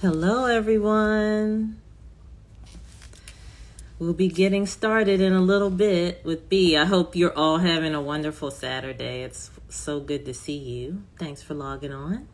Hello, everyone. We'll be getting started in a little bit with B. I hope you're all having a wonderful Saturday. It's so good to see you. Thanks for logging on.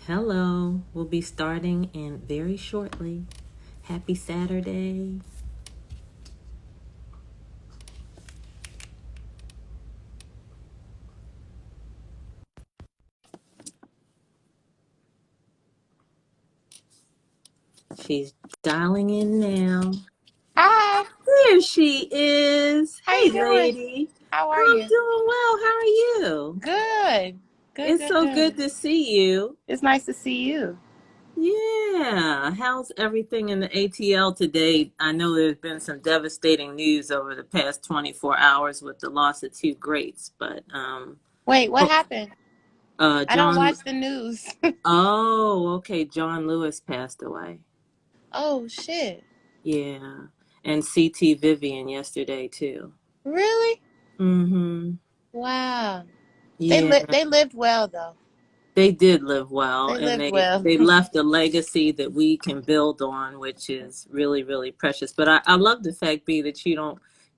Hello. We'll be starting in very shortly. Happy Saturday. She's dialing in now. Hi. There she is. How Hey, you doing? lady. How are I'm you? doing well. How are you? Good. It's so good Good. to see you. It's nice to see you. Yeah. How's everything in the ATL today? I know there's been some devastating news over the past 24 hours with the loss of two greats, but Wait, what oh, happened? I don't John, watch the news. oh, okay, John Lewis passed away. Oh, shit. Yeah. And CT Vivian yesterday too. Really? Mm-hmm. Wow. Yeah. They lived well though. They did live well, They and lived they well. they left a legacy that we can build on, which is really, really precious. But I love the fact, B, that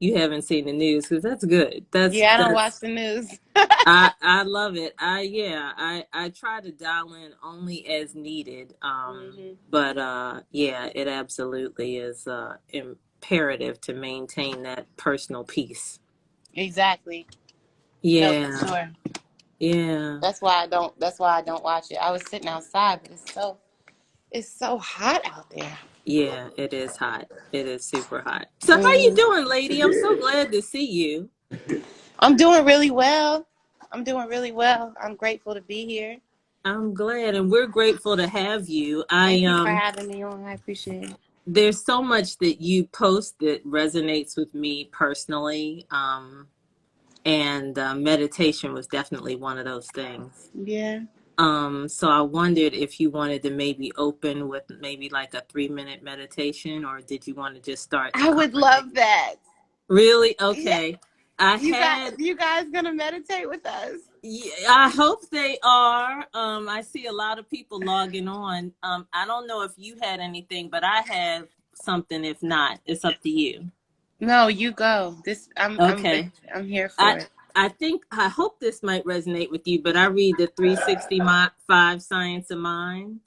you haven't seen the news, because that's good. Yeah, I don't watch That's the news. I love it. I try to dial in only as needed. Hmm. But yeah, it absolutely is imperative to maintain that personal peace. Exactly. No, for Yeah, sure. yeah. That's why I don't watch it. I was sitting outside, but it's so hot out there. Yeah, it is hot. It is super hot. So how you Hmm. doing, lady? I'm so glad to see you. I'm doing really well. I'm grateful to be here. I'm glad, and we're grateful to have you. Thank you for having me on. I appreciate it. There's so much that you post that resonates with me personally. And meditation was definitely one of those things. Yeah. So I wondered if you wanted to maybe open with maybe like a 3-minute meditation, or did you want to just start the I would conversation? love that. Really? Yeah. Okay. I had You guys gonna meditate with us? Yeah, I hope they are. I see a lot of people logging on. I don't know if you had anything, but I have something. If not, it's up to you. No, you go. Okay. I'm here for I it. I hope this might resonate with you, but I read the 365 Science of Mind.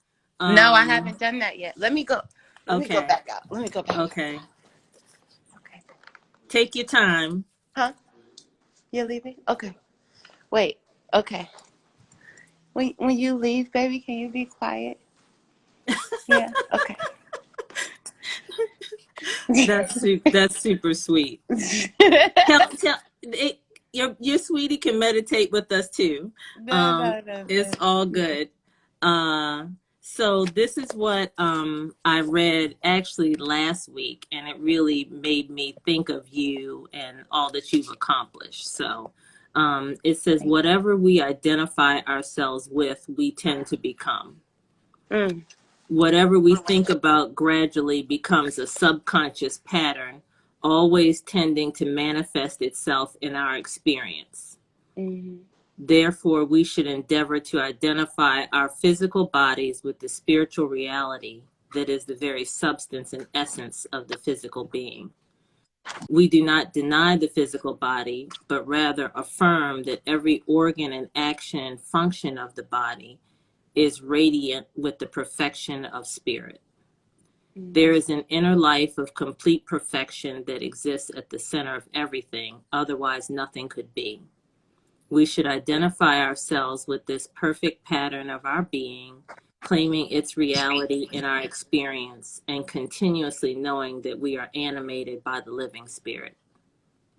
No, I Um, haven't done that yet. Let me go. Let me go okay. back out. Let me go back out. Okay. Okay. Take your time. Huh? You're leaving? Okay. Wait. Okay. When you leave, baby, can you be quiet? Yeah. Okay. That's super sweet. Tell your sweetie can meditate with us too. No, no, no, It's no. all good. Uh, so this is what I read actually last week, and it really made me think of you and all that you've accomplished. So it says, Thank you. whatever we identify ourselves with, we tend to become. Mm. Whatever we think about gradually becomes a subconscious pattern, always tending to manifest itself in our experience. Mm-hmm. Therefore, we should endeavor to identify our physical bodies with the spiritual reality that is the very substance and essence of the physical being. We do not deny the physical body, but rather affirm that every organ and action and function of the body is radiant with the perfection of spirit. There Mm-hmm. is an inner life of complete perfection that exists at the center of everything, otherwise, nothing could be. We should identify ourselves with this perfect pattern of our being, claiming its reality in our experience, and continuously knowing that we are animated by the living spirit.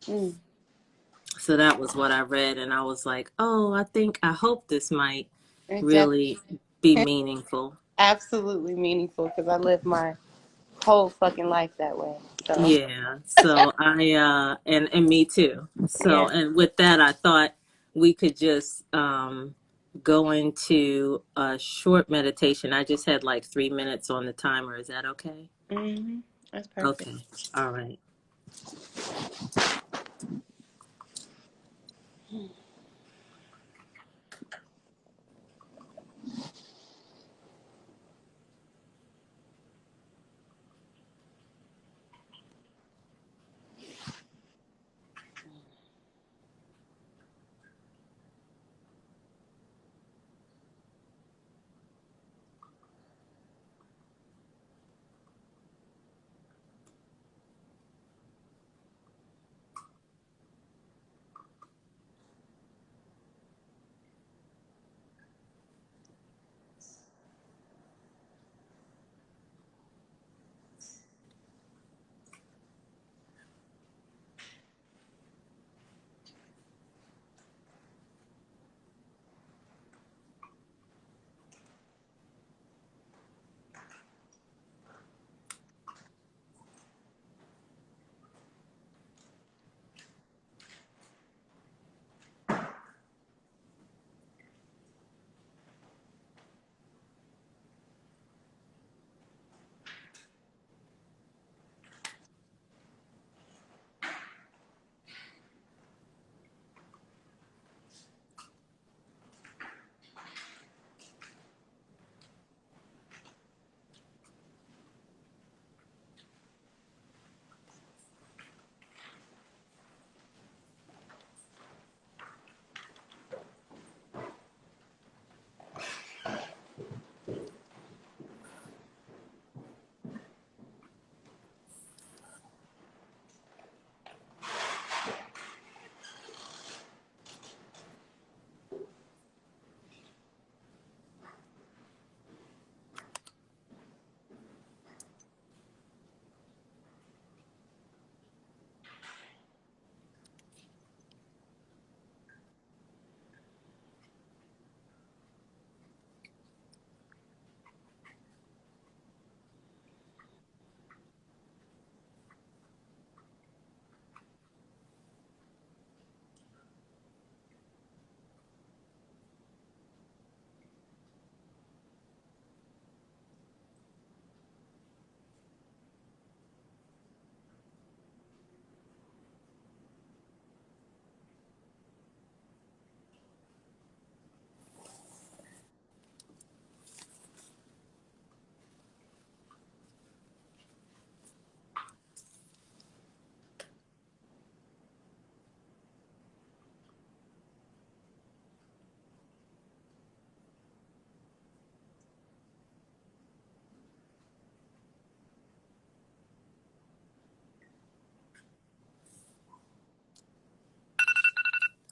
Mm. So that was what I read, and I was like, oh, I hope this might It's really be meaningful. absolutely meaningful because I live my whole fucking life that way. So Yeah. So and me too. So yeah. and with that I thought we could just go into a short meditation. I just had like 3 minutes on the timer. Is that okay? That's perfect. Okay. All right.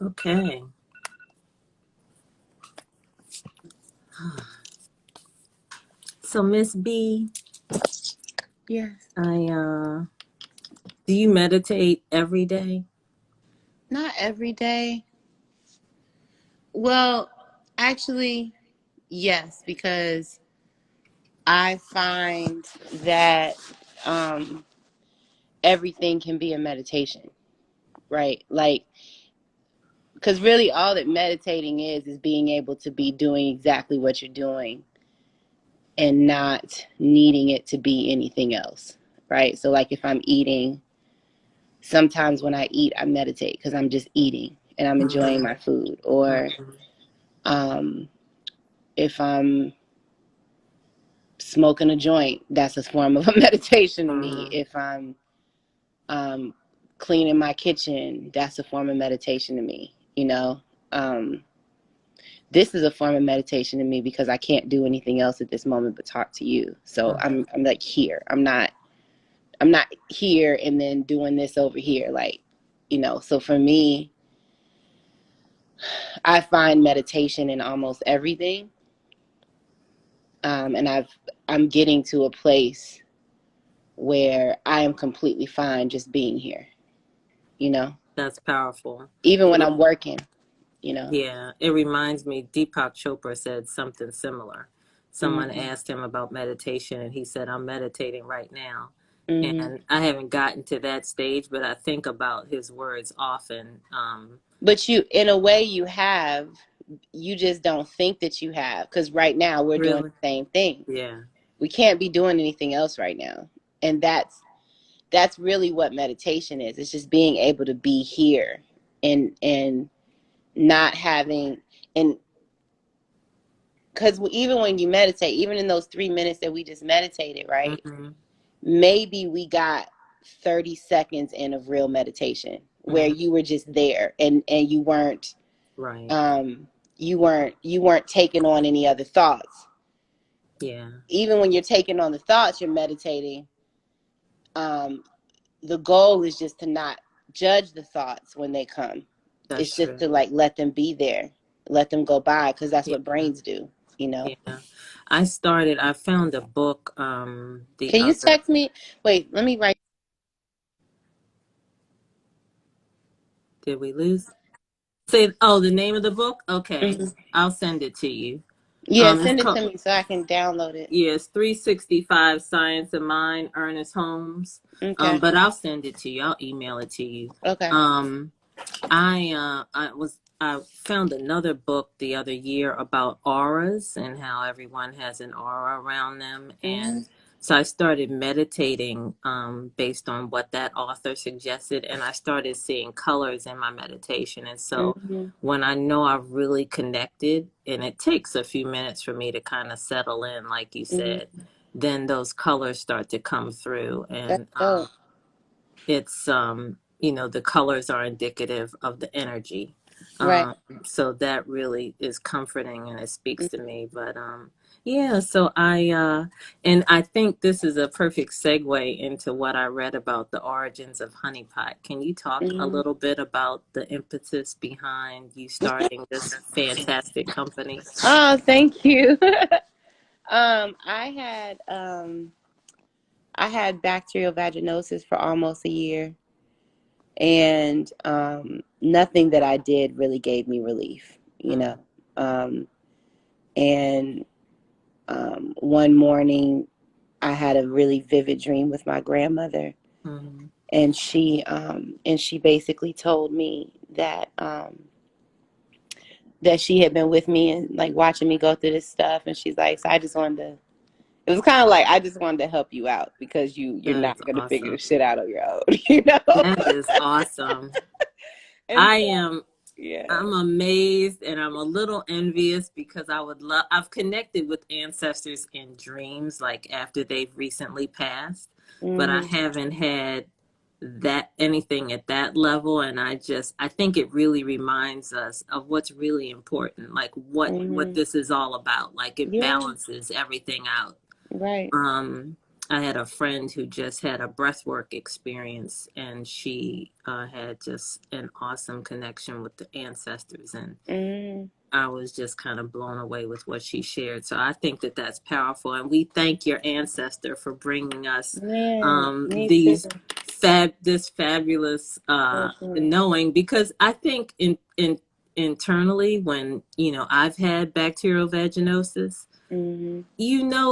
Okay. So Miss B, Yes. do you meditate every day? Not every day. Well, actually, yes, because I find that um, everything can be a meditation, right? Like, because really all that meditating is being able to be doing exactly what you're doing and not needing it to be anything else, right? So, like, if I'm eating, sometimes when I eat, I meditate because I'm just eating and I'm enjoying Mm-hmm. my food. Or Mm-hmm. um, if I'm smoking a joint, that's a form of a meditation to me. Mm-hmm. If I'm um, cleaning my kitchen, that's a form of meditation to me. Um, this is a form of meditation to me because I can't do anything else at this moment but talk to you. So Mm-hmm. I'm like here. I'm not here and then doing this over here. Like, so for me, I find meditation in almost everything. And I'm getting to a place where I am completely fine just being here, you know, That's powerful. even It when re- I'm working. yeah, it reminds me, Deepak Chopra said something similar. Someone Mm-hmm. asked him about meditation, and he said, I'm meditating right now. Mm-hmm. And I haven't gotten to that stage, but I think about his words often. But you, in a way, you have. You just don't think that you have, because right now we're doing Really? the same thing. Yeah. We can't be doing anything else right now, and that's really what meditation is. It's just being able to be here, and not having, and because even when you meditate, even in those 3 minutes that we just meditated, right? Mm-hmm. Maybe we got 30 seconds in of real meditation where Mm-hmm. you were just there, and you weren't Right. um you weren't taking on any other thoughts. Yeah. Even when you're taking on the thoughts, you're meditating. um the goal is just to not judge the thoughts when they come. That's It's just true. to like let them be there, let them go by, because that's Yeah. what brains do, you know. Yeah. I found a book the Can you other. text me? Wait, let me write. Did we lose? Say, oh, the name of the book? Okay. Mhm. I'll send it to you. Yeah, It's send it called, to me so I can download it. yes, 365 Science of Mind, Ernest Holmes. Okay. But I'll send it to you. I'll email it to you. Okay. Um, I found another book the other year about auras and how everyone has an aura around them, Mm-hmm. and so I started meditating based on what that author suggested, and I started seeing colors in my meditation. And so Mm-hmm. when I know I've really connected, and it takes a few minutes for me to kind of settle in, like you said, Mm-hmm. then those colors start to come through, That's and dope. it's the colors are indicative of the energy, Right. um so that really is comforting and it speaks to me. But yeah, so I think this is a perfect segue into what I read about the origins of HoneyPot. Can you talk a Mm-hmm. little bit about the impetus behind you starting this fantastic company? Oh, thank you. I had bacterial vaginosis for almost a year, and nothing that I did really gave me relief, you Mm-hmm. know. And one morning, I had a really vivid dream with my grandmother, Mm-hmm. and she basically told me that she had been with me and like watching me go through this stuff, and she's like, so I just wanted to. It was kind of like I just wanted to help you out because you're That not is gonna figure awesome. this shit out on your own, you know. That is awesome. And I so, am yeah. I'm amazed and I'm a little envious because I've connected with ancestors in dreams, like after they've recently passed, but I Mhm. haven't had that anything at that level. And I think it really reminds us of what's really important, like what Mhm. this is all about. Like it Yeah. balances everything out. Right. um, I had a friend who just had a breathwork experience, and she had just an awesome connection with the ancestors, and Mhm. I was just kind of blown away with what she shared. So I think that that's powerful, and we thank your ancestor for bringing us Man, me too. these this fabulous Mhm. knowing, because I think in internally, when I've had bacterial vaginosis, Mhm.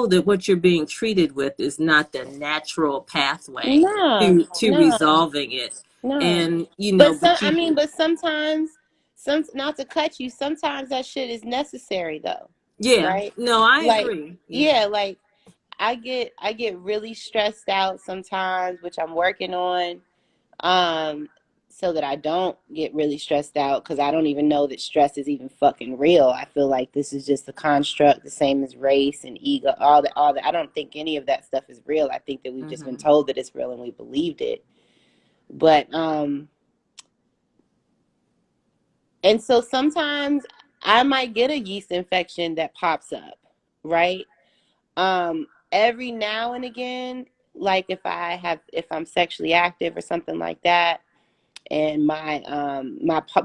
that what you're being treated with is not the natural pathway No, to no, resolving it. no. And But but you but sometimes, not to cut you, sometimes that shit is necessary though, yeah, right? no, I Like, agree. Yeah. yeah, like I get really stressed out sometimes, which I'm working on, um, so that I don't get really stressed out, because I don't even know that stress is even fucking real. I feel like this is just a construct, the same as race and ego, all that. I don't think any of that stuff is real. I think that we've just been Hmm. told that it's real and we believed it. But and so sometimes I might get a yeast infection that pops up, right? Every now and again, like if I'm sexually active or something like that, and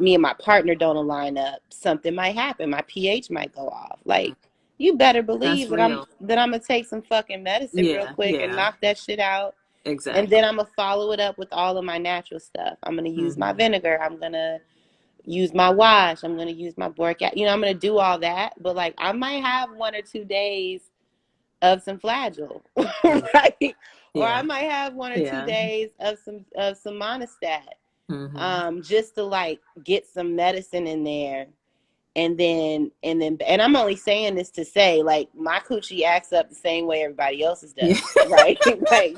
me and my partner don't align up, something might happen. My pH might go off. Like, you better That's believe that I'm real. that I'm gonna take some fucking medicine real Yeah, quick and yeah, knock that shit out. And then exactly. I'm gonna follow it up with all of my natural stuff. I'm gonna use my Hmm. vinegar. I'm gonna use my wash. I'm gonna use my boric acid. I'm gonna do all that. But like, I might have 1 or 2 days of some Flagyl, Yeah. right? Or I Yeah. might have 1 or 2 days of some Monistat, Mm-hmm. just to like get some medicine in there. And I'm only saying this to say, like, my coochie acts up the same way everybody else's Yeah. does, right? Like,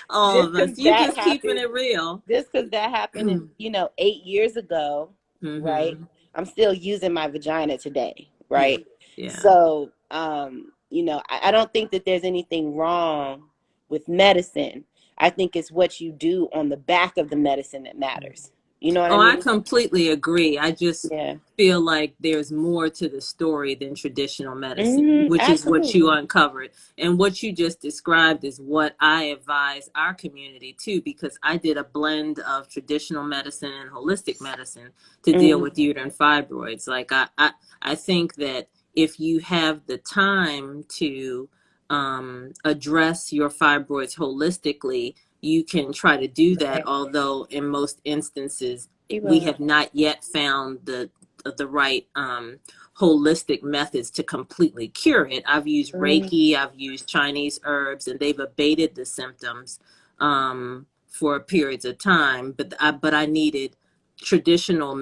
All just of us. because You that just keeping happened it real. just because that happened in 8 years ago, right? Mm-hmm. I'm still using my vagina today, Yeah. right? Yeah. So I don't think that there's anything wrong with medicine. I think it's what you do on the back of the medicine that matters. You know what I Oh, I mean? completely agree. I just Yeah. feel like there's more to the story than traditional medicine, which is what you Absolutely. uncovered. And what you just described is what I advise our community too, because I did a blend of traditional medicine and holistic medicine to deal Mm-hmm. with uterine fibroids. Like I think that if you have the time to address your fibroids holistically, you can try to do that, Right. although in most instances He we will. have not yet found the right holistic methods to completely cure it. I've used Mm-hmm. Reiki, I've used Chinese herbs, and they've abated the symptoms for periods of time. But I needed traditional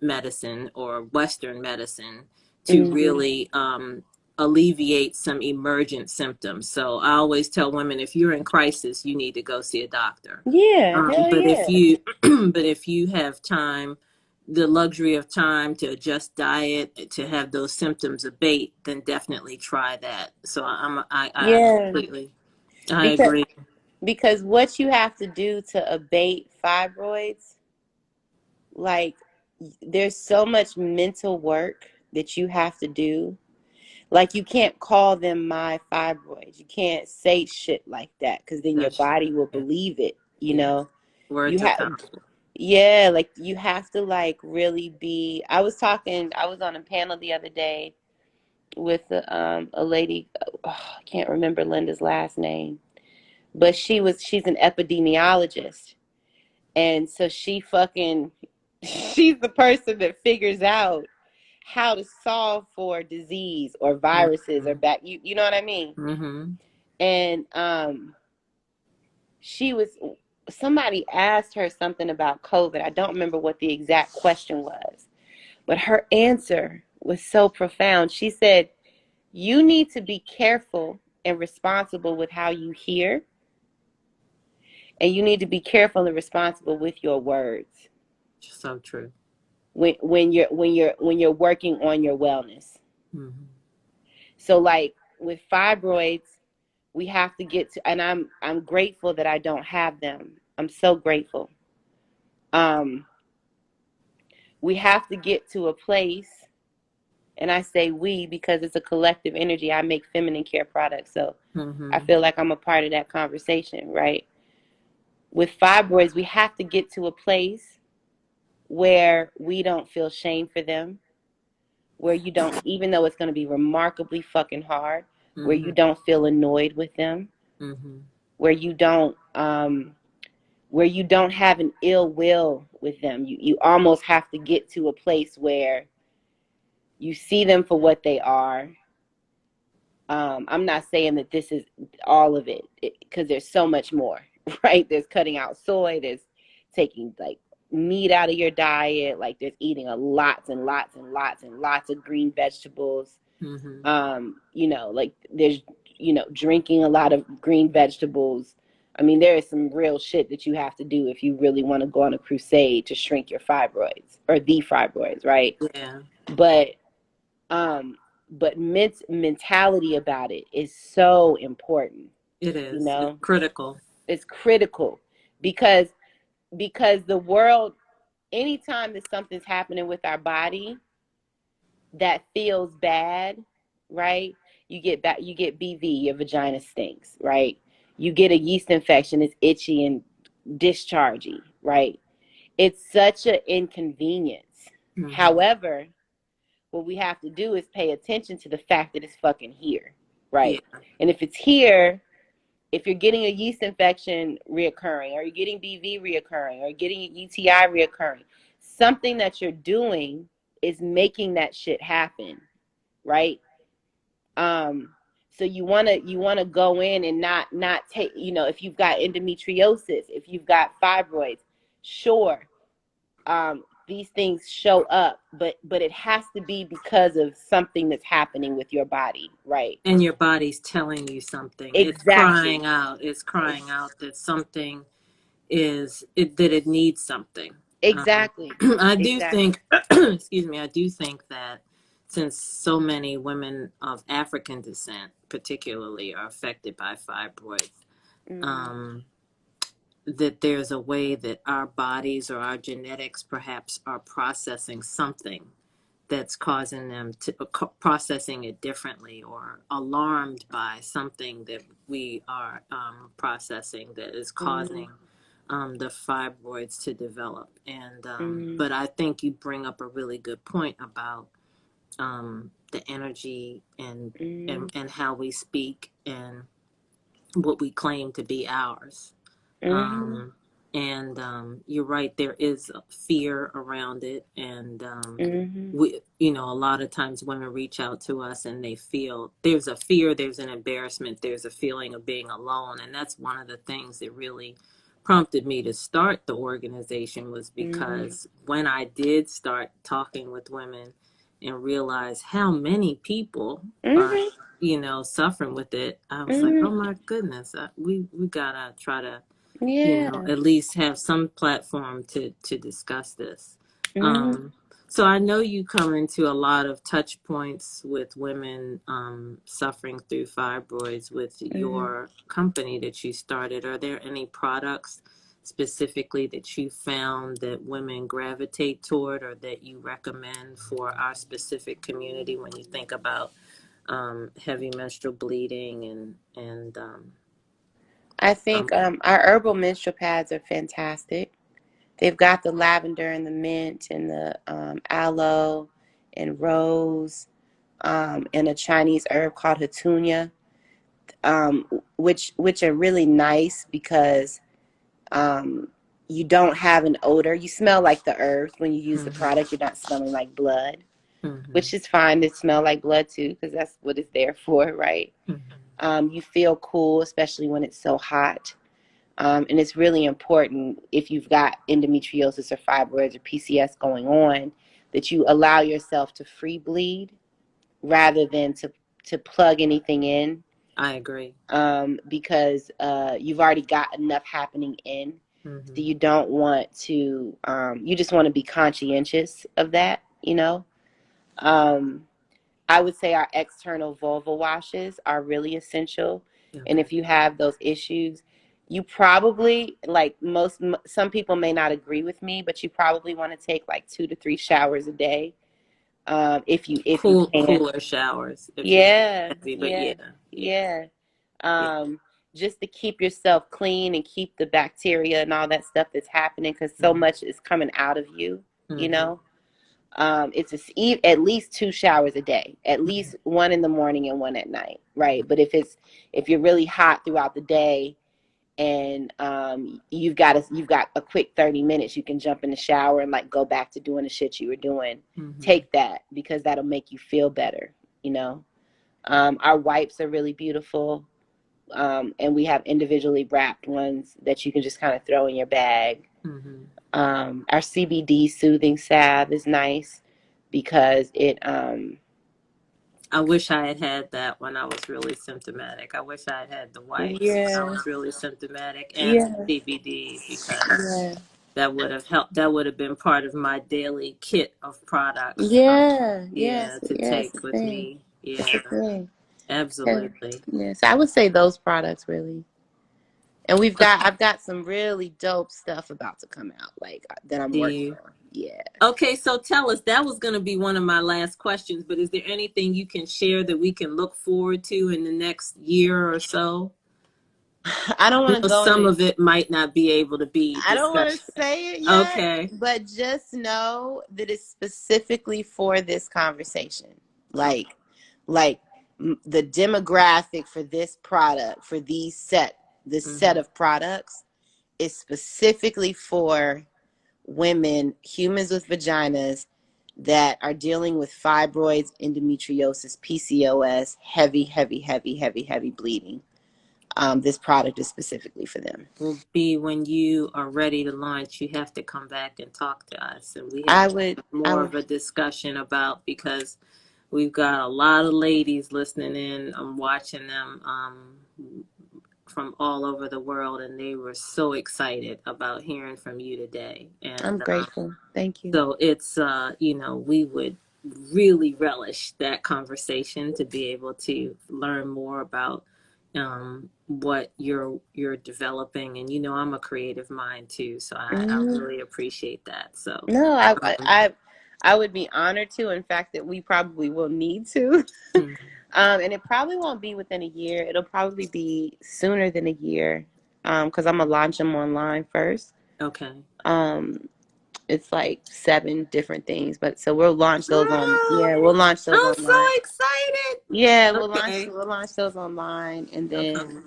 medicine or Western medicine to Mm-hmm. really alleviate some emergent symptoms. So I always tell women, if you're in crisis, you need to go see a doctor. Yeah. Hell But if yeah. you but if you have time, the luxury of time to adjust diet to have those symptoms abate, then definitely try that. So I Yeah. completely I Because agree. because what you have to do to abate fibroids, like, there's so much mental work that you have to do. Like, you can't call them my fibroids. You can't say shit like that, because then your That's body will yeah, believe it. yeah. You Words are have, powerful. yeah, like, you have to like really be. I was on a panel the other day with a lady. Oh, I can't remember Linda's last name, but she's an epidemiologist. And so she's the person that figures out how to solve for disease or viruses or Mm-hmm. back. You know what I mean? Mm-hmm. And she was somebody asked her something about COVID. I don't remember what the exact question was, but her answer was so profound. She said, "You need to be careful and responsible with how you hear, and you need to be careful and responsible with your words So true. when you're working on your wellness." Mm-hmm. So, like, with fibroids, we have to get to, and I'm grateful that I don't have them. I'm so grateful. Um, we have to get to a place, and I say we because it's a collective energy. I make feminine care products, so I Mm-hmm. feel like I'm a part of that conversation, right? With fibroids, we have to get to a place where we don't feel shame for them, where you don't, even though it's going to be remarkably fucking hard, where Mm-hmm. you don't feel annoyed with them, Mm-hmm. where you don't have an ill will with them. You almost have to get to a place where you see them for what they are. I'm not saying that this is all of it, because there's so much more, right? There's cutting out soy, there's taking like meat out of your diet, like there's eating a lots and lots and lots and lots of green vegetables. Mm-hmm. Like there's, drinking a lot of green vegetables. I mean, there is some real shit that you have to do if you really want to go on a crusade to shrink your fibroids or the fibroids, right? Yeah, But um, but mentality about it is so important. it You is. It's know, critical. it's critical because the world, anytime that something's happening with our body that feels bad, right? You get BV, your vagina stinks, right? You get a yeast infection, it's itchy and dischargy, right? It's such an inconvenience. Mm-hmm. However, what we have to do is pay attention to the fact that it's fucking here, Yeah. right? And if it's here, if you're getting a yeast infection reoccurring, or you're getting BV reoccurring, or getting a UTI reoccurring, something that you're doing is making that shit happen, right? Um, So you wanna go in and not take, if you've got endometriosis, if you've got fibroids, sure, these things show up, but it has to be because of something that's happening with your body, right? And your body's telling you something. It's Exactly. crying out. It's crying out that something that it needs something. Exactly. I do Exactly. think, excuse me, I do think that since so many women of African descent, particularly, are affected by fibroids, Mm-hmm. um, that there's a way that our bodies or our genetics perhaps are processing something that's causing them to processing it differently, or alarmed by something that we are processing that is causing the fibroids to develop. And Mm-hmm. but I think you bring up a really good point about the energy and how we speak and what we claim to be ours. Mm-hmm. And you're right, there is fear around it. And Mm-hmm. we, a lot of times women reach out to us and they feel there's a fear, there's an embarrassment, there's a feeling of being alone. And that's one of the things that really prompted me to start the organization, was Mm-hmm. because when I did start talking with women and realize how many people are, Mm-hmm. suffering with it, I was like, oh Mm-hmm. my goodness, we gotta try to, Yeah. at least have some platform to discuss this. Mm-hmm. Um, so I know you come into a lot of touch points with women suffering through fibroids with Mm-hmm. your company that you started. Are there any products specifically that you found that women gravitate toward, or that you recommend for our specific community when you think about heavy menstrual bleeding and I think um, our herbal menstrual pads are fantastic. They've got the lavender and the mint and the aloe and rose, and a Chinese herb called hatunia, which are really nice because um, you don't have an odor. You smell like the earth when you use the mhm, product. You're not smelling like blood, mhm, which is fine to smell like blood too, because that's what it's there for, right? mhm. You feel cool, especially when it's so hot. And it's really important, if you've got endometriosis or fibroids or PCS going on, that you allow yourself to free bleed rather than to plug anything in, I agree. because you've already got enough happening in. So Mhm. you don't want to, you just want to be conscientious of that, Um, I would say our external vulva washes are really essential. And Okay. if you have those issues, you probably, like some people may not agree with me, but you probably want to take like 2 to 3 showers a day, if you can. Cooler showers if you're Yeah, heavy, but yeah, yeah, yeah, yeah. yeah. Just to keep yourself clean and keep the bacteria and all that stuff that's happening, because so Mhm. much is coming out of you, you Mhm. know. At least 2 showers a day, at Mhm. least one in the morning and one at night, right? But if you're really hot throughout the day, and you've got a quick 30 minutes, you can jump in the shower and like go back to doing the shit you were doing. Mhm. Take that, because that'll make you feel better, you know. Our wipes are really beautiful, and we have individually wrapped ones that you can just kind of throw in your bag. Mhm. Our CBD Soothing Salve is nice because I wish I had had that when I was really symptomatic. I wish I had had the wipes when I yeah, was really symptomatic, and the yeah, CBD, because yeah, that would have helped. That would have been part of my daily kit of products. yeah, Yeah, to yeah, it's a take with thing. me. It's Yeah, a thing. Yeah, absolutely. yeah. So I would say those products really. And I've got some really dope stuff about to come out, like that I'm Do working you? on. Yeah. Okay, so tell us, that was going to be one of my last questions, but is there anything you can share that we can look forward to in the next year or so? I don't I want to know go some into of it might not be able to be I don't want to discussed. say it yet, Okay. but just know that it's specifically for this conversation. Okay. Like, like the demographic for this product, for this set Mm-hmm. of products, is specifically for women, humans with vaginas, that are dealing with fibroids, endometriosis, PCOS, heavy bleeding. This product is specifically for them. Will be when you are ready to launch, you have to come back and talk to us, and we have I to would, have more of a discussion about, because we've got a lot of ladies listening in. I'm watching them from all over the world, and they were so excited about hearing from you today. And I'm grateful. Thank you. so it's, we would really relish that conversation to be able to learn more about what you're developing. And I'm a creative mind too, so I really appreciate that. So no, I would be honored to. In fact, that we probably will need to. And it probably won't be within a year. It'll probably be sooner than a year, because I'm gonna launch them online first. Okay. It's like 7 different things, but so we'll launch those on. Yeah, we'll launch those online. I'm so excited. Yeah, Okay. we'll launch those online, and then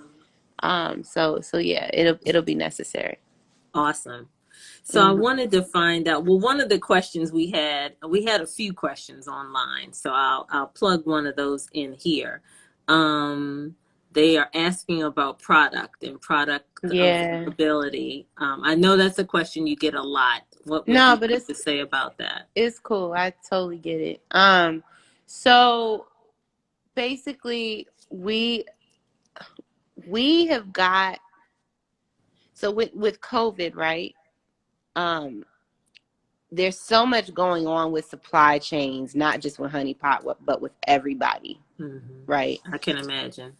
Okay. so yeah, it'll be necessary. Awesome. So I wanted to find out, well, one of the questions we had a few questions online, so I'll plug one of those in here. They are asking about product and product availability. I know that's a question you get a lot. What would you like to say about that? It's cool. I totally get it. So basically we have got, so with COVID, right? There's so much going on with supply chains, not just with HoneyPot, but with everybody, right? I can imagine.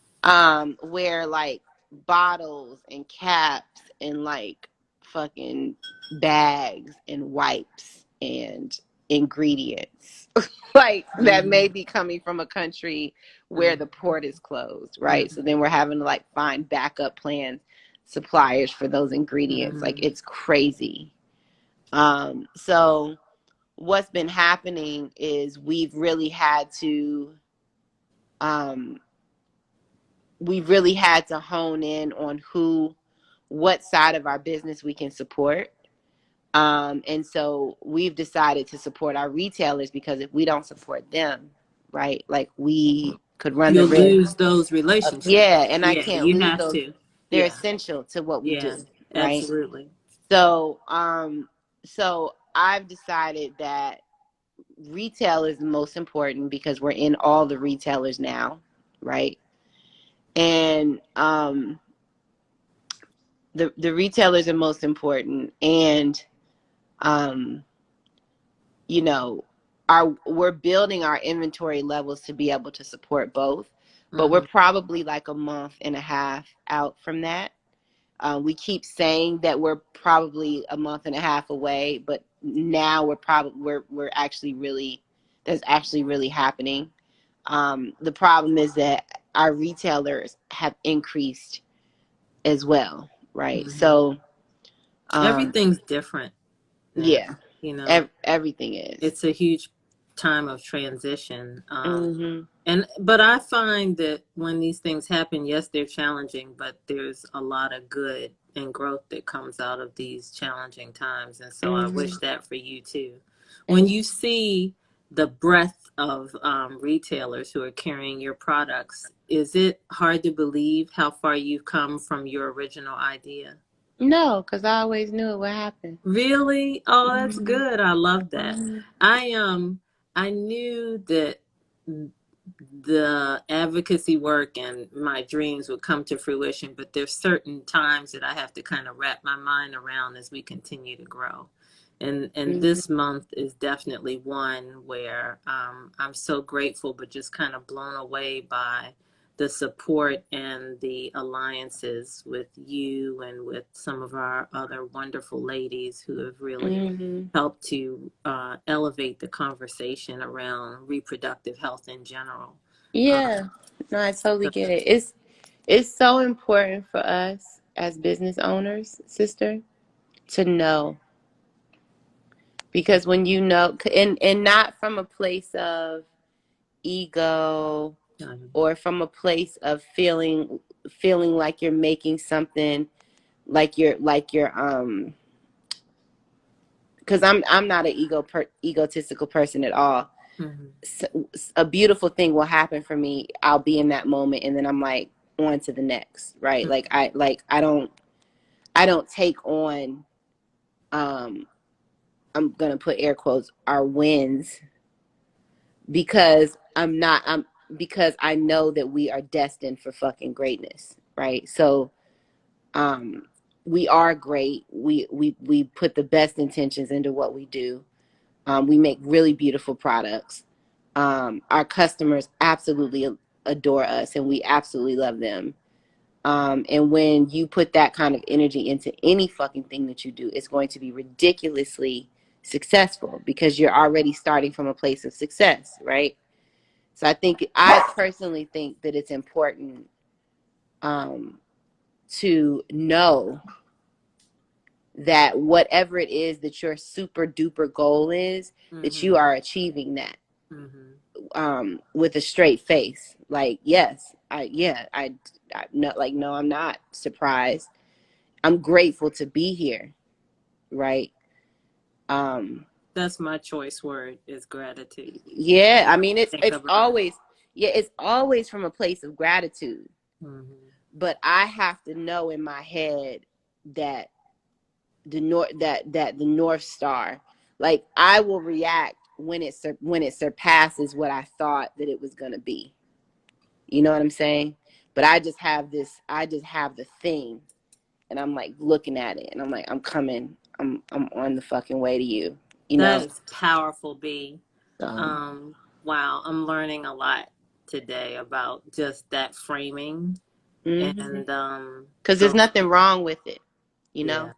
Where like bottles and caps and like fucking bags and wipes and ingredients like that may be coming from a country where the port is closed, right? So then we're having to like find backup plans, suppliers for those ingredients. Like it's crazy. So what's been happening is we've really had to hone in on what side of our business we can support. And so we've decided to support our retailers, because if we don't support them, right, like we could run the risk. You'll lose those relationships. Yeah, and I can't you lose have those. to. They're essential to what we do, right? Absolutely. So, so I've decided that retail is the most important, because we're in all the retailers now, right? And the retailers are most important, and we're building our inventory levels to be able to support both, but we're probably like a month and a half out from that. We keep saying that we're probably a month and a half away, but now we're actually really, that's actually really happening. The problem is that our retailers have increased as well, right? So everything's different now. Yeah, everything is. It's a huge time of transition. But I find that when these things happen, yes, they're challenging, but there's a lot of good and growth that comes out of these challenging times. And so I wish that for you too. When you see the breadth of retailers who are carrying your products, is it hard to believe how far you've come from your original idea? No, because I always knew it would happen. Really? Oh, that's good. I love that. I knew that the advocacy work and my dreams would come to fruition, but there's certain times that I have to kind of wrap my mind around as we continue to grow. And this month is definitely one where I'm so grateful, but just kind of blown away by the support and the alliances with you and with some of our other wonderful ladies who have really helped to elevate the conversation around reproductive health in general. Yeah, no, I totally get it. It's so important for us as business owners, sister, to know. Because when you know, and not from a place of ego or from a place of feeling like you're making something, like you're because I'm not an egotistical person at all. Mm-hmm. So, a beautiful thing will happen for me. I'll be in that moment, and then I'm like on to the next, right? I don't take on I'm gonna put air quotes our wins because because I know that we are destined for fucking greatness, right? So we are great. We put the best intentions into what we do. We make really beautiful products. Our customers absolutely adore us, and we absolutely love them. And when you put that kind of energy into any fucking thing that you do, it's going to be ridiculously successful because you're already starting from a place of success, right? So I personally think that it's important to know that whatever it is that your super duper goal is, that you are achieving that with a straight face. Like, yes, I not like, no, I'm not surprised. I'm grateful to be here, right? That's my choice word, is gratitude. Yeah, I mean Think it's about it. always, yeah, it's always from a place of gratitude. Mm-hmm. But I have to know in my head that the North Star, like I will react when it surpasses what I thought that it was going to be. You know what I'm saying? But I just have the thing, and I'm like looking at it, and I'm like, I'm coming. I'm on the fucking way to you. You That know. is powerful, B. Um, Um, wow, I'm learning a lot today about just that framing and because there's the nothing wrong with it. You know,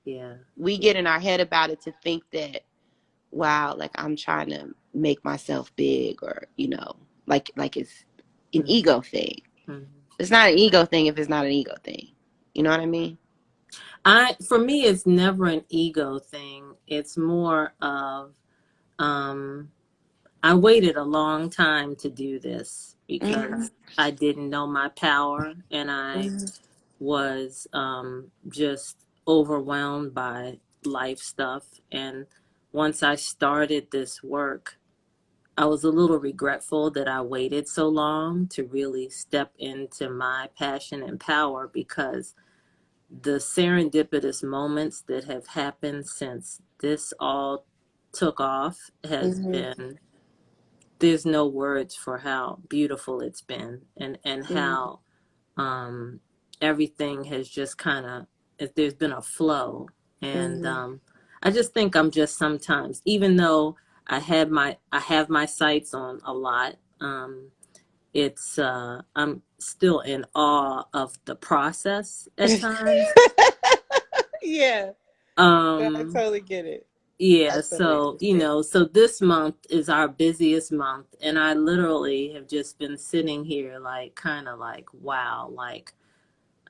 yeah, yeah, we yeah. get in our head about it to think that, wow, like I'm trying to make myself big, or like it's an Mm-hmm. ego thing. Mm-hmm. It's not an ego thing if it's not an ego thing. You know what I mean? For me, it's never an ego thing. It's more of um I waited a long time to do this Mm-hmm. because I didn't know my power, and I was just overwhelmed by life stuff. And once I started this work, I was a little regretful that I waited so long to really step into my passion and power, because the serendipitous moments that have happened since this all took off has Mm-hmm. been, there's no words for how beautiful it's been, and Mm-hmm. how everything has just kind of, there's been a flow. And Mm-hmm. I just think I'm just sometimes, even though I have my sights on a lot, it's I'm still in awe of the process at times. Yeah. Yeah, I um totally get it. I Yeah, totally so, understand. so this month is our busiest month, and I literally have just been sitting here like kind of like, wow, like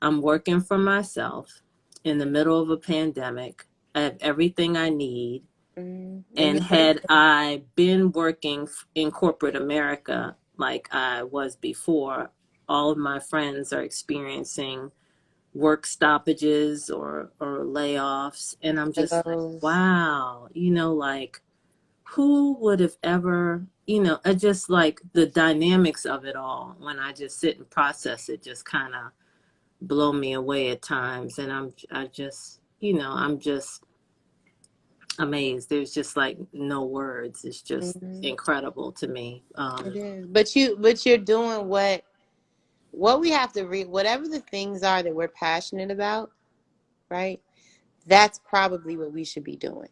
I'm working for myself in the middle of a pandemic. I have everything I need. And And had I been working in corporate America like I was before, all of my friends are experiencing work stoppages or layoffs. And I'm just like, wow, like who would have ever, I just like the dynamics of it all. When I just sit and process it, just kind of blow me away at times. And I just, I'm just amazed. There's just like no words. It's just incredible to me. It is. But you're doing what we have to read, whatever the things are that we're passionate about, right? That's probably what we should be doing.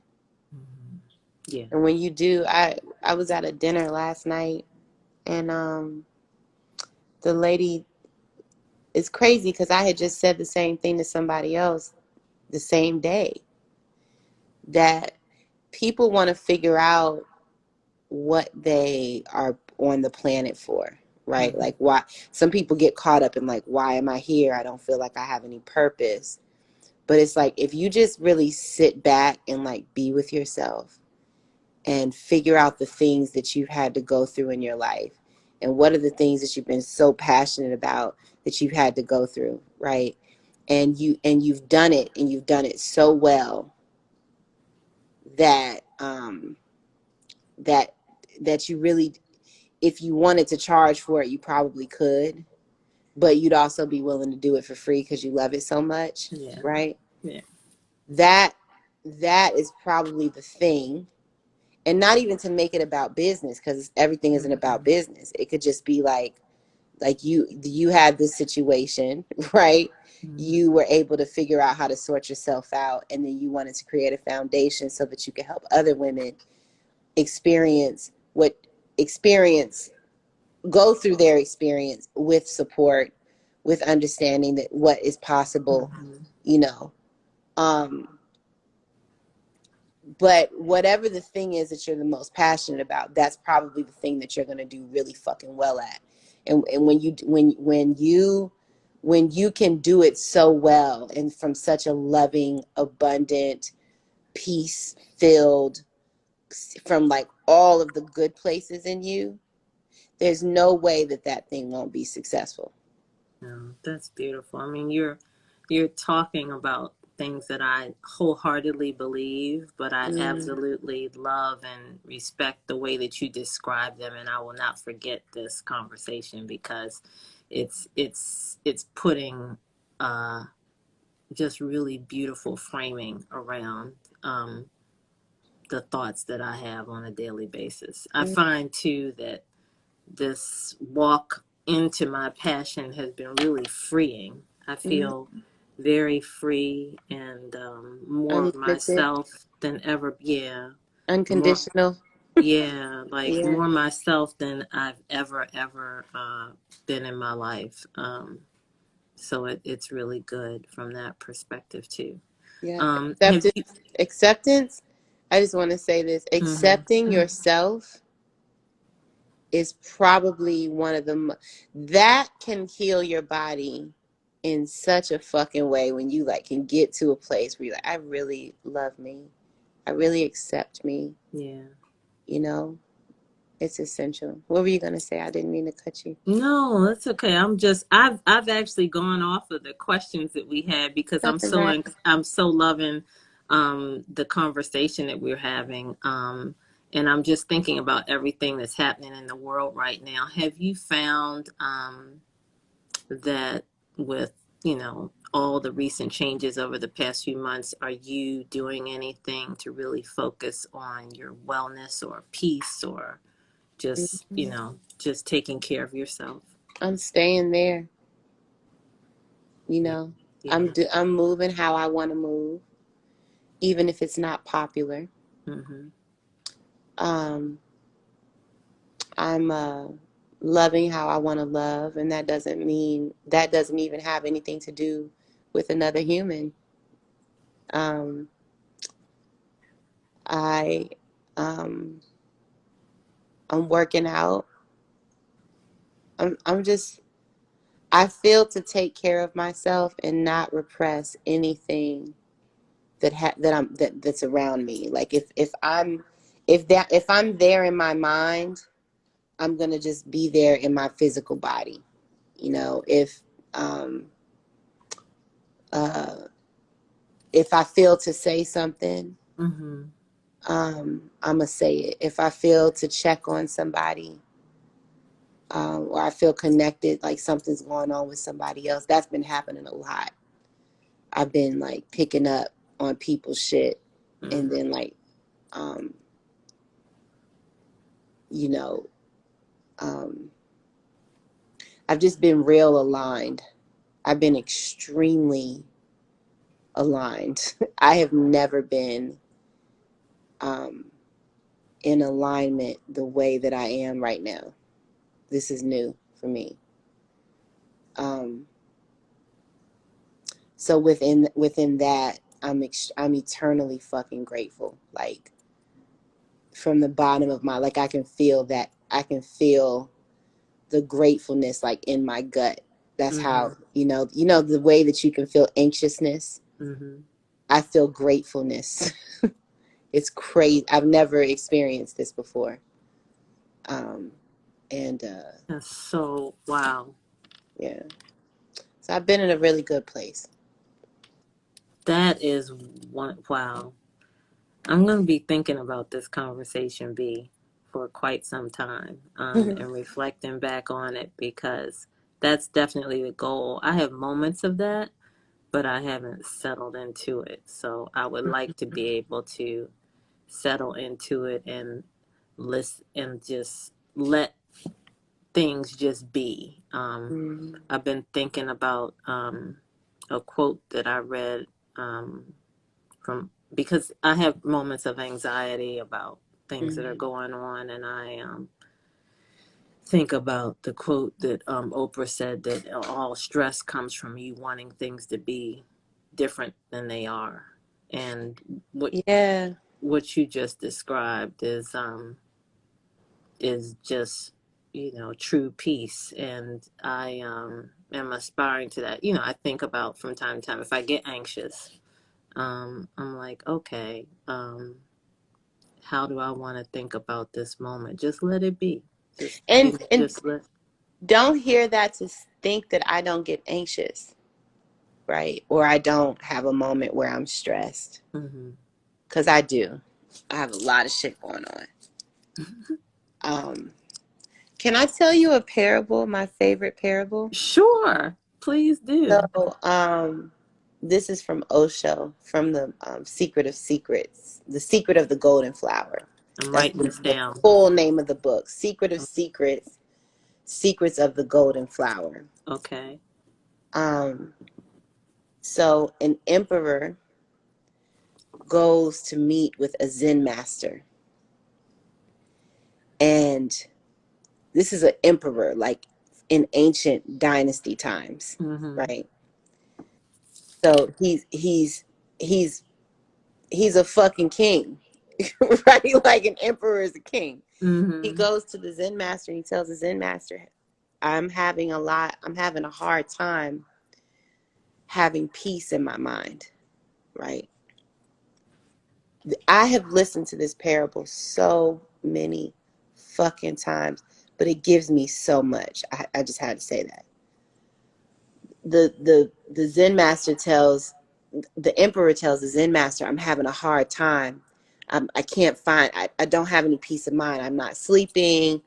Yeah. And when you do, I was at a dinner last night, and the lady, it's crazy because I had just said the same thing to somebody else the same day, that people want to figure out what they are on the planet for, right? Mm-hmm. Like, why some people get caught up in like, why am I here? I don't feel like I have any purpose. But it's like, if you just really sit back and like be with yourself and figure out the things that you've had to go through in your life, and what are the things that you've been so passionate about that you've had to go through, right? And you've done it, and you've done it so well that that that you really, if you wanted to charge for it, you probably could, but you'd also be willing to do it for free because you love it so much, Yeah. right? Yeah. That is probably the thing. And not even to make it about business, because everything isn't about business. It could just be like you had this situation, right? You were able to figure out how to sort yourself out, and then you wanted to create a foundation so that you could help other women experience experience go through their experience with support, with understanding that what is possible, you know. But whatever the thing is that you're the most passionate about, that's probably the thing that you're going to do really fucking well at. And when you can do it so well and from such a loving, abundant, peace filled, from like all of the good places in you, there's no way that that thing won't be successful. No, that's beautiful. I mean, you're talking about things that I wholeheartedly believe, but I absolutely love and respect the way that you describe them, and I will not forget this conversation because it's putting just really beautiful framing around the thoughts that I have on a daily basis. I find too that this walk into my passion has been really freeing. I feel very free and more of Unlimited, myself than ever. Yeah, more. unconditional. Yeah, like Yeah. more myself than I've ever been in my life. So it's really good from that perspective too. Yeah. Have you? Acceptance. I just want to say this. Hmm. Accepting yourself is probably one of the that can heal your body in such a fucking way when you like can get to a place where you're like, I really love me. I really accept me. Yeah. You know, it's essential. What were you gonna say? I didn't mean to cut you. No, that's okay. I've actually gone off of the questions that we had because Nothing right. I'm so loving the conversation that we're having. And I'm just thinking about everything that's happening in the world right now. Have you found that with, all the recent changes over the past few months, are you doing anything to really focus on your wellness or peace or just, just taking care of yourself? I'm staying there. You Yeah. know, Yeah. I'm moving how I want to move, even if it's not popular. Mm-hmm. Um, I'm loving how I want to love, and that doesn't even have anything to do with another human. Um, I um, I'm working out. I'm just I feel to take care of myself and not repress anything that's around me. Like if I'm there in my mind, I'm gonna just be there in my physical body. You know, um, uh, if I feel to say something, Mm-hmm. I'm gonna say it. If I feel to check on somebody, or I feel connected, like something's going on with somebody else, that's been happening a lot. I've been like picking up on people's shit, and Mm-hmm. then like, um, you know, um, I've just been real aligned. I've been extremely aligned. I have never been um, in alignment the way that I am right now. This is new for me. Um, so within that, I'm eternally fucking grateful. Like from the bottom of my, like I can feel the gratefulness like in my gut. That's Mm-hmm. how the way that you can feel anxiousness. Mm-hmm. I feel gratefulness. It's crazy. I've never experienced this before. Um, and That's so wow. yeah, so I've been in a really good place. That is one wow. I'm going to be thinking about this conversation, B, for quite some time, and reflecting back on it, because that's definitely the goal. I have moments of that, but I haven't settled into it. So I would like to be able to settle into it and listen and just let things just be. I've been thinking about a quote that I read from, because I have moments of anxiety about things that are going on, and I think about the quote that Oprah said, that all stress comes from you wanting things to be different than they are, and Yeah. what you just described is just, true peace. And I am aspiring to that. I think about, from time to time, if I get anxious, I'm like, okay, how do I want to think about this moment? Just let it be. Just And just let. don't hear that to think that I don't get anxious, right? Or I don't have a moment where I'm stressed. Mm-hmm. Because I do. I have a lot of shit going on. Can I tell you a parable, my favorite parable? Sure, please do. So, this is from Osho, from the Secret of Secrets, The Secret of the Golden Flower. I'm That's writing this the down. full name of the book, Secret of Secrets, Secrets of the Golden Flower. Okay. Um, so an emperor goes to meet with a Zen master. And this is an emperor, like in ancient dynasty times, Mm-hmm. right? So he's a fucking king, right? Like an emperor is a king. He Mm-hmm. goes to the Zen master and he tells the Zen master, I'm having a hard time having peace in my mind, right? I have listened to this parable so many fucking times, but it gives me so much. I just had to say that. The Zen master tells the emperor tells the Zen master, I'm having a hard time. I can't find, I don't have any peace of mind. I'm not sleeping.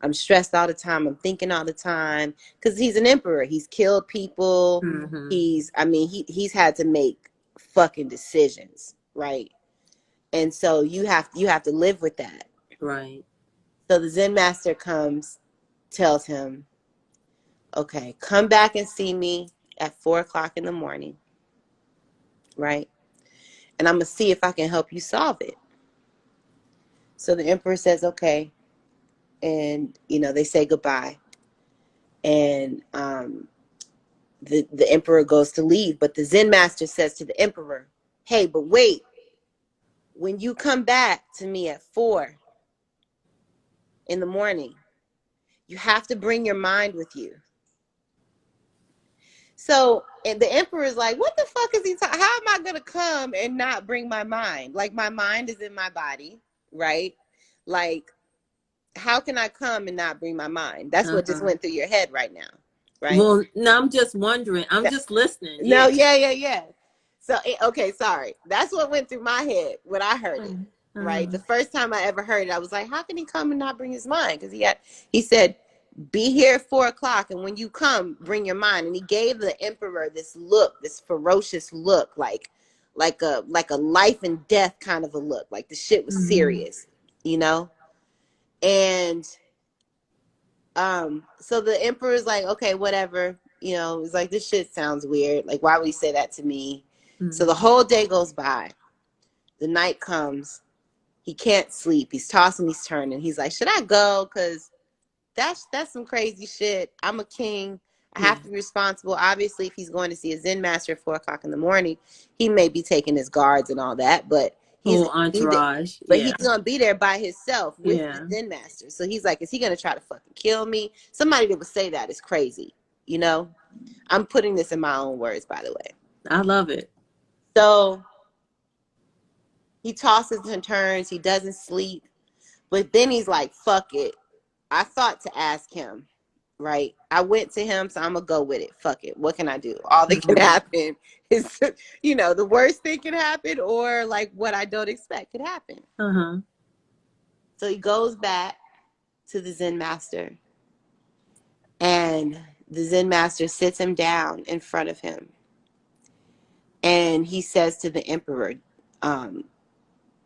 I'm stressed all the time. I'm thinking all the time. Because he's an emperor. He's killed people. Mm-hmm. He's had to make fucking decisions, right? And so you have to live with that. Right. So the Zen master tells him, okay, come back and see me at 4 o'clock in the morning, right? And I'm going to see if I can help you solve it. So the emperor says, okay. And, they say goodbye. And the emperor goes to leave. But the Zen master says to the emperor, hey, but wait. When you come back to me at 4 in the morning, you have to bring your mind with you. So, and the emperor is like, what the fuck is he talking? How am I going to come and not bring my mind? Like, my mind is in my body, right? Like, how can I come and not bring my mind? That's what just Uh-huh. went through your head right now, right? Well, no, I'm just wondering. I'm just listening. No, Yeah. yeah. So, okay, sorry. That's what went through my head when I heard it, right? Uh-huh. The first time I ever heard it, I was like, how can he come and not bring his mind? Because he said, be here at 4 o'clock, and when you come, bring your mind. And he gave the emperor this look, this ferocious look, like a life and death kind of a look. Like the shit was Mm-hmm. serious, you know? And so the emperor's like, okay, whatever. He's like, this shit sounds weird. Like, why would he say that to me? So the Mm-hmm. whole day goes by. The night comes. He can't sleep. He's tossing, he's turning. He's like, should I go? Because that's some crazy shit. I'm a king. I Yeah. have to be responsible. Obviously, if he's going to see a Zen master at 4 o'clock in the morning, he may be taking his guards and all that, but he's Whole gonna be there. entourage. But he's Yeah. gonna be there by himself with the Yeah. Zen master. So he's like, is he gonna try to fucking kill me? Somebody that would say that is crazy. You know, I'm putting this in my own words, by the way. I love it. So he tosses and turns. He doesn't sleep, but then he's like, fuck it. I thought to ask him, right? I went to him, so I'm gonna go with it. Fuck it. What can I do? All that can Mhm. happen is, the worst thing can happen, or like what I don't expect could happen. Uh-huh. So he goes back to the Zen master, and the Zen master sits him down in front of him, and he says to the emperor,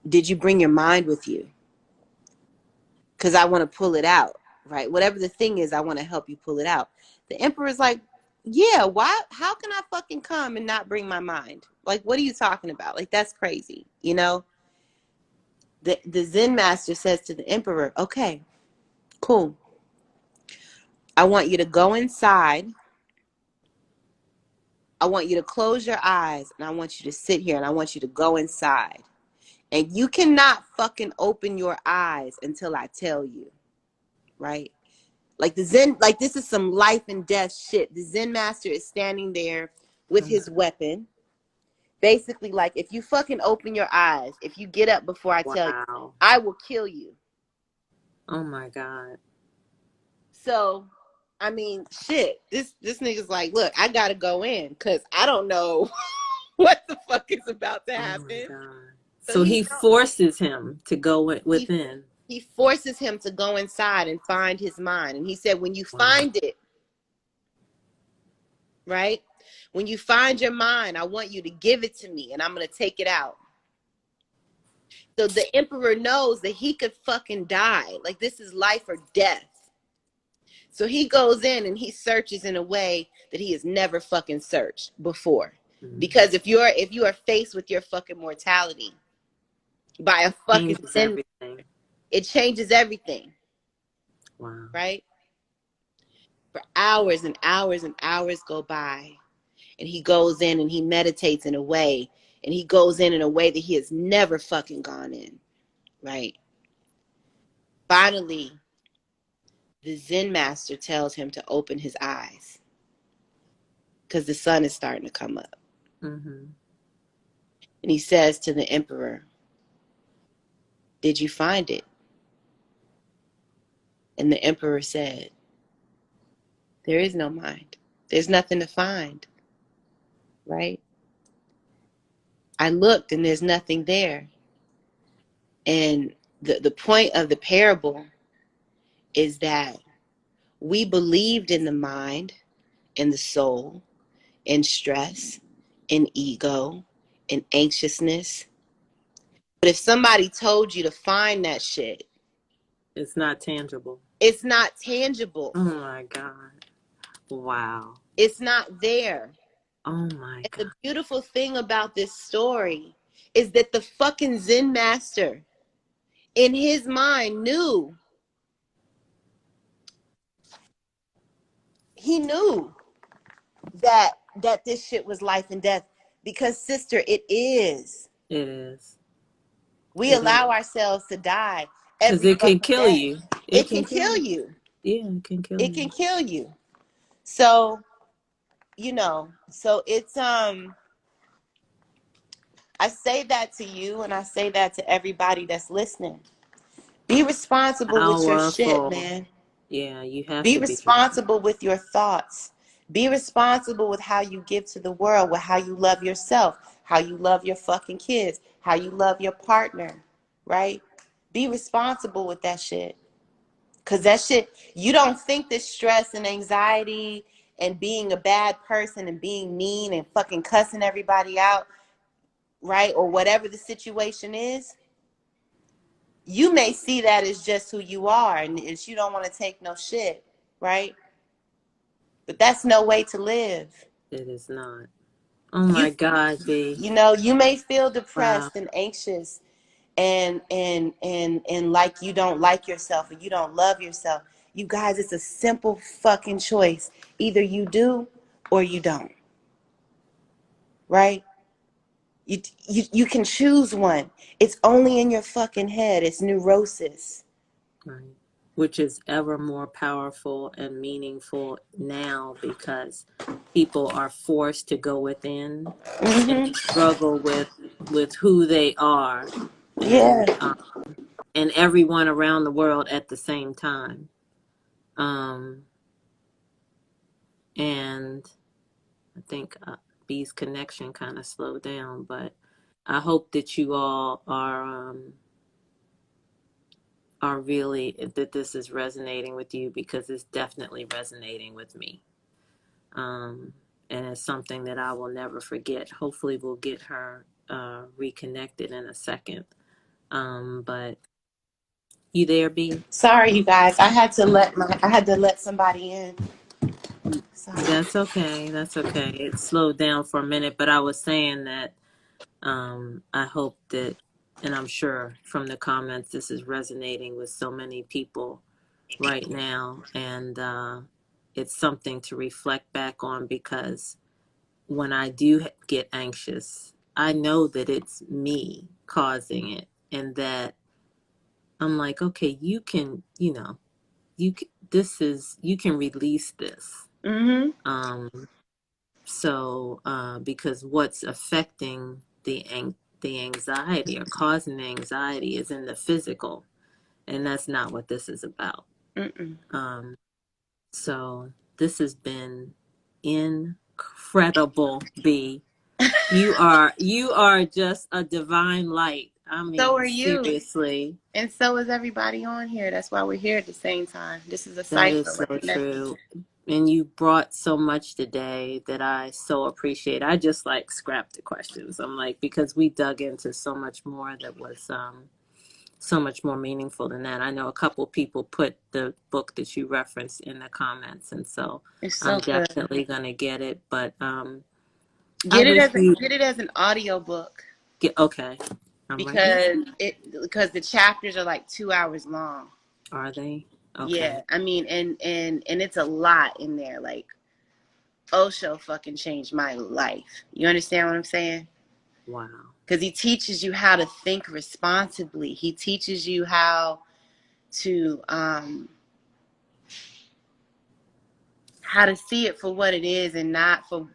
did you bring your mind with you? Because I want to pull it out, right? Whatever the thing is, I want to help you pull it out. The emperor's like, yeah, why? How can I fucking come and not bring my mind? Like, what are you talking about? Like, that's crazy, The Zen master says to the emperor, okay, cool. I want you to go inside. I want you to close your eyes, and I want you to sit here, and I want you to go inside. And you cannot fucking open your eyes until I tell you, right? Like the Zen, like this is some life and death shit. The Zen master is standing there with his weapon. Basically, like, if you fucking open your eyes, if you get up before I tell you, Wow. I will kill you. Oh my God. So, I mean, shit. This nigga's like, look, I gotta go in because I don't know what the fuck is about to Oh my happen. God. So So he forces him to go within. he forces him to go inside and find his mind. And he said, when you Wow. find it, right? When you find your mind, I want you to give it to me and I'm going to take it out. So the emperor knows that he could fucking die. Like, this is life or death. So he goes in and he searches in a way that he has never fucking searched before. Mm-hmm. Because if you are faced with your fucking mortality by a fucking Changes sin, everything. it changes everything. Wow. Right? For hours and hours and hours go by. And he goes in and he meditates in a way. And he goes in a way that he has never fucking gone in. Right? Finally, the Zen master tells him to open his eyes because the sun is starting to come up. Mm-hmm. And he says to the emperor, did you find it? And the emperor said, there is no mind. There's nothing to find. Right? I looked and there's nothing there. And the point of the parable is that we believed in the mind, in the soul, in stress, in ego, in anxiousness. But if somebody told you to find that shit, It's not tangible. it's not tangible. Oh my God. Wow. It's not there. Oh my And God. the beautiful thing about this story is that the fucking Zen master in his mind knew. He knew that this shit was life and death, because sister, it is. It is. We It allow is. ourselves to die Because every it can fucking kill day. you. It It can can kill kill you. you. Yeah, it can kill It you. can kill you. So, so it's I say that to you and I say that to everybody that's listening. Be responsible with your shit, Powerful. man. Yeah, you have Be to be. responsible with your thoughts. Be responsible with how you give to the world, with how you love yourself, how you love your fucking kids, how you love your partner, right? Be responsible with that shit. Because that shit, you don't think that stress and anxiety and being a bad person and being mean and fucking cussing everybody out, right? Or whatever the situation is, you may see that as just who you are and you don't want to take no shit, right? But that's no way to live. It is not. Oh my God, B. You may feel Wow. depressed and anxious and like you don't like yourself or you don't love yourself. You guys, it's a simple fucking choice. Either you do or you don't. Right? You can choose one. It's only in your fucking head. It's neurosis. Right. Which is ever more powerful and meaningful now because people are forced to go within and struggle with who they are Yeah. and everyone around the world at the same time. Um, And I think B's connection kind of slowed down, but I hope that you all are really, that this is resonating with you, because it's definitely resonating with me. And it's something that I will never forget. Hopefully we'll get her reconnected in a second. But you there, B? Sorry, you guys. I had to let somebody in. Sorry. That's okay. That's okay. It slowed down for a minute, but I was saying that I hope that, and I'm sure from the comments, this is resonating with so many people right now. And it's something to reflect back on, because when I do get anxious, I know that it's me causing it, and that I'm like, okay, you can, you can release this. Mm-hmm. So, because what's affecting the anxiety or causing the anxiety is in the physical, and that's not what this is about. Mm-mm. So this has been incredible, B. You are just a divine light. I So mean, are you. seriously. And so is everybody on here. That's why we're here at the same time. This is a That cipher. is so We're connected. true. And you brought so much today that I so appreciate. I just like scrapped the questions. I'm like, because we dug into so much more that was so much more meaningful than that. I know a couple people put the book that you referenced in the comments, and so It's I'm so good. definitely gonna get it. But I Get it wish as you an audio book get okay. I'm writing. because the chapters are like 2 hours long. Are they? Okay. Yeah, I mean, and it's a lot in there. Like Osho fucking changed my life. You understand what I'm saying? Wow. Because he teaches you how to think responsibly. He teaches you to how to see it for what it is, and not for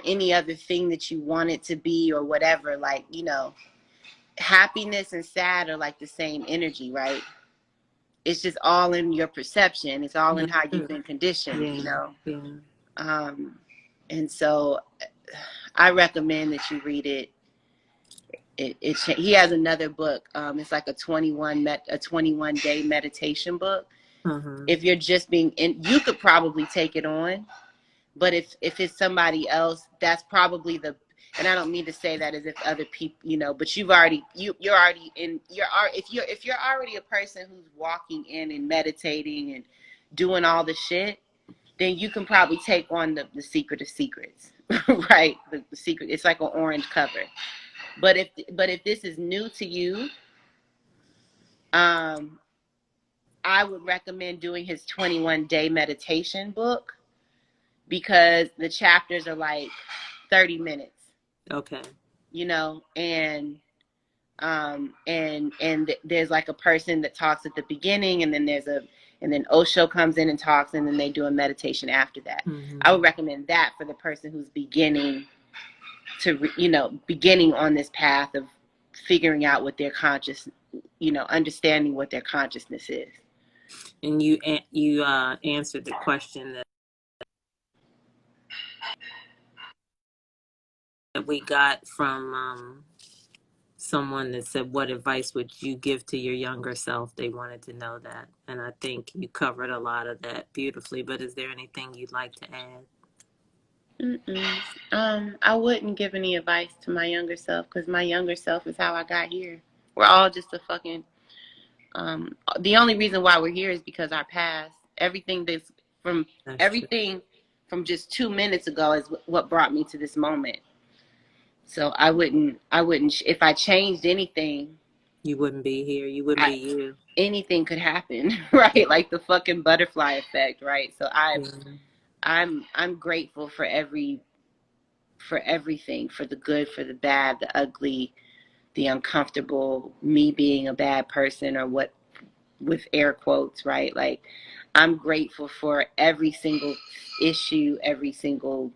any other thing that you want it to be or whatever. Like, happiness and sad are like the same energy, right? It's just all in your perception. It's all in That's how you've true. been conditioned, Yeah. Yeah. And so I recommend that you read it. He has another book. It's like a 21 day meditation book. Uh-huh. If you're just you could probably take it on, but if it's somebody else, that's probably and I don't mean to say that as if other people, but you're already in, if you're already a person who's walking in and meditating and doing all the shit, then you can probably take on the secret of secrets, right? The secret, it's like an orange cover. But if this is new to you, I would recommend doing his 21 day meditation book, because the chapters are like 30 minutes. Okay. And there's like a person that talks at the beginning, and then Osho comes in and talks, and then they do a meditation after that. Mm-hmm. I would recommend that for the person who's beginning on this path of figuring out what their understanding what their consciousness is. And you answered the question that we got from someone that said, what advice would you give to your younger self? They wanted to know that. And I think you covered a lot of that beautifully. But is there anything you'd like to add? I wouldn't give any advice to my younger self, because my younger self is how I got here. We're all just a fucking the only reason why we're here is because our past, everything from just 2 minutes ago is what brought me to this moment. So I wouldn't, if I changed anything, You wouldn't be here. You wouldn't be you. Anything could happen, right? Like the fucking butterfly effect, right? So I'm grateful for everything, for the good, for the bad, the ugly, the uncomfortable, me being a bad person, or what, with air quotes, right? Like, I'm grateful for every single issue, every single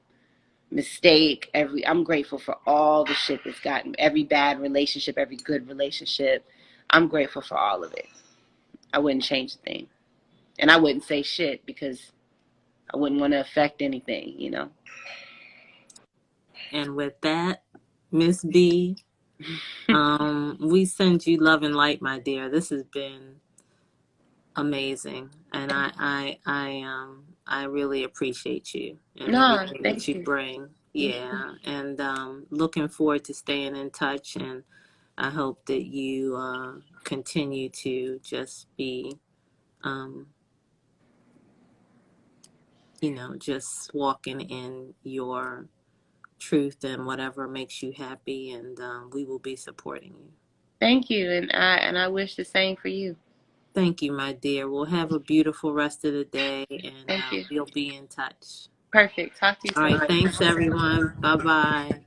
mistake, I'm grateful for all the shit that's gotten, every bad relationship, every good relationship. I'm grateful for all of it. I wouldn't change a thing. And I wouldn't say shit, because I wouldn't want to affect anything, you know. And with that, Miss B, we send you love and light, my dear. This has been amazing, and I really appreciate you and No, everything that thank you you. bring. Thank you. Yeah, and looking forward to staying in touch, and I hope that you continue to just be, um, just walking in your truth and whatever makes you happy, and we will be supporting you. Thank you, and I wish the same for you. Thank you, my dear. We'll have a beautiful rest of the day, and Thank you. we'll be in touch. Perfect. Talk to you All soon. right. Thanks, everyone. Bye bye.